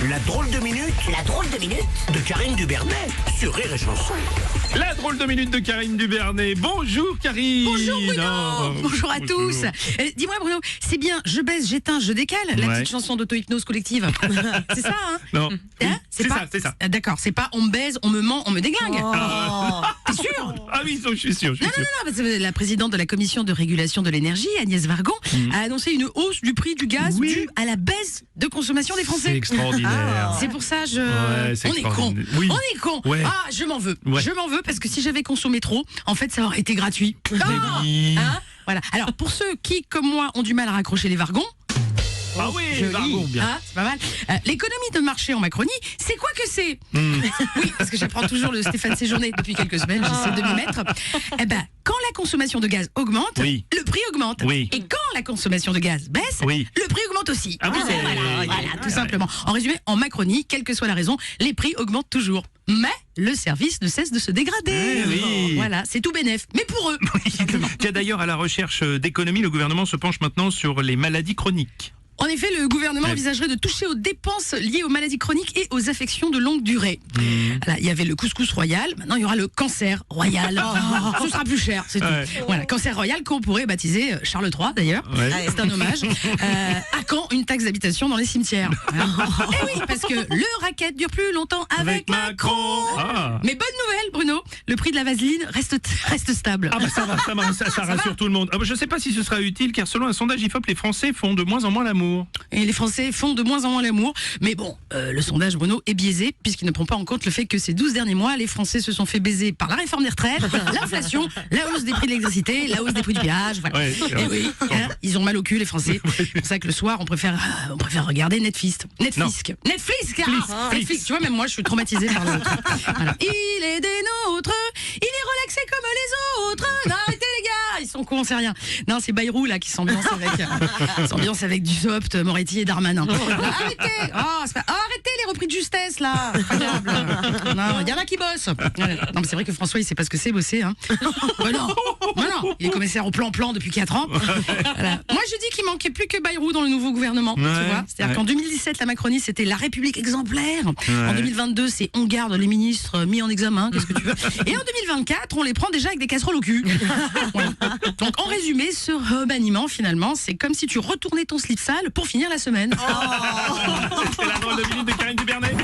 La drôle de minute. La drôle de minute de Karine Dubernet sur Rire et Chanson. La drôle de minute de Karine Dubernet. Bonjour Karine. Bonjour Bruno. Bonjour à tous. Dis-moi Bruno, c'est bien je baisse, j'éteins, je décale, la petite chanson d'auto-hypnose collective. C'est ça, hein? Non. Hein c'est ça. D'accord, c'est pas on me baise, on me ment, on me déglingue. T'es sûr? Ah oui, je suis sûr. Non, parce que la présidente de la commission de régulation de l'énergie, Agnès Vargon, a annoncé une hausse du prix du gaz due à la baisse de consommation des Français. C'est extraordinaire. C'est pour ça, c'est on est con. Oui. On est con. Ouais. Ah, je m'en veux. Ouais. Je m'en veux parce que si j'avais consommé trop, en fait, ça aurait été gratuit. Oui. Hein, voilà. Alors, pour ceux qui, comme moi, ont du mal à raccrocher les wagons, Ah oui, joli, Vargon, bien. hein, c'est pas mal. L'économie de marché en Macronie, c'est quoi que c'est? Oui, parce que j'apprends toujours le Stéphane Séjourné depuis quelques semaines, j'essaie de m'y mettre. Eh ben, quand la consommation de gaz augmente, Oui. le prix augmente. Oui. Et quand la consommation de gaz baisse, Oui. le prix augmente aussi. Ah oui, voilà, tout simplement. En résumé, en Macronie, quelle que soit la raison, les prix augmentent toujours. Mais le service ne cesse de se dégrader. Oui. Voilà, c'est tout bénef. Mais pour eux. Tiens, d'ailleurs, à la recherche d'économie, le gouvernement se penche maintenant sur les maladies chroniques. En effet, le gouvernement envisagerait de toucher aux dépenses liées aux maladies chroniques et aux affections de longue durée. Voilà, il y avait le couscous royal, maintenant il y aura le cancer royal. Ce sera plus cher, c'est tout. Ouais. Voilà, cancer royal qu'on pourrait baptiser Charles III d'ailleurs. Ouais. C'est un hommage. À quand une taxe d'habitation dans les cimetières? Eh oui, parce que le racket dure plus longtemps avec Macron. Ah. Mais bonne nouvelle, Bruno, le prix de la vaseline reste stable. Ah bah ça rassure tout le monde. Ah bah je sais pas si ce sera utile car selon un sondage IFOP, les Français font de moins en moins l'amour. Et les Français font de moins en moins l'amour. Mais bon, le sondage, Bruno, est biaisé puisqu'il ne prend pas en compte le fait que ces 12 derniers mois, les Français se sont fait baiser par la réforme des retraites, l'inflation, la hausse des prix de l'électricité, la hausse des prix du péage. Voilà. Ouais, Et oui, hein, ils ont mal au cul, les Français. C'est pour ça que le soir, on préfère regarder Netflix. Netflix, tu vois, même moi, je suis traumatisée par le truc. Voilà. Il est des nôtres, il est relaxé comme les autres. Non, arrêtez les gars, ils sont cons, c'est rien. Non, c'est Bayrou là qui s'ambiance avec Dussopt, Moretti et Darmanin. Arrêtez les repris de justesse là. Incroyable. Non, il y en a qui bossent. Voilà. Non, mais c'est vrai que François, il sait pas ce que c'est bosser. Hein. Non, il est commissaire au plan depuis 4 ans. Voilà. Moi, je dis qu'il manquait plus que Bayrou dans le nouveau gouvernement. Tu vois, c'est-à-dire qu'en 2017, la Macronie, c'était la République exemplaire. En 2022, c'est on garde les ministres mis en examen. Qu'est-ce que tu veux? Et en 2024, on les prend déjà avec des casseroles au cul. Voilà. Donc, en résumé, ce remaniement, finalement, c'est comme si tu retournais ton slip sale pour finir la semaine. C'est la drôle de minute de Karine Dubernet.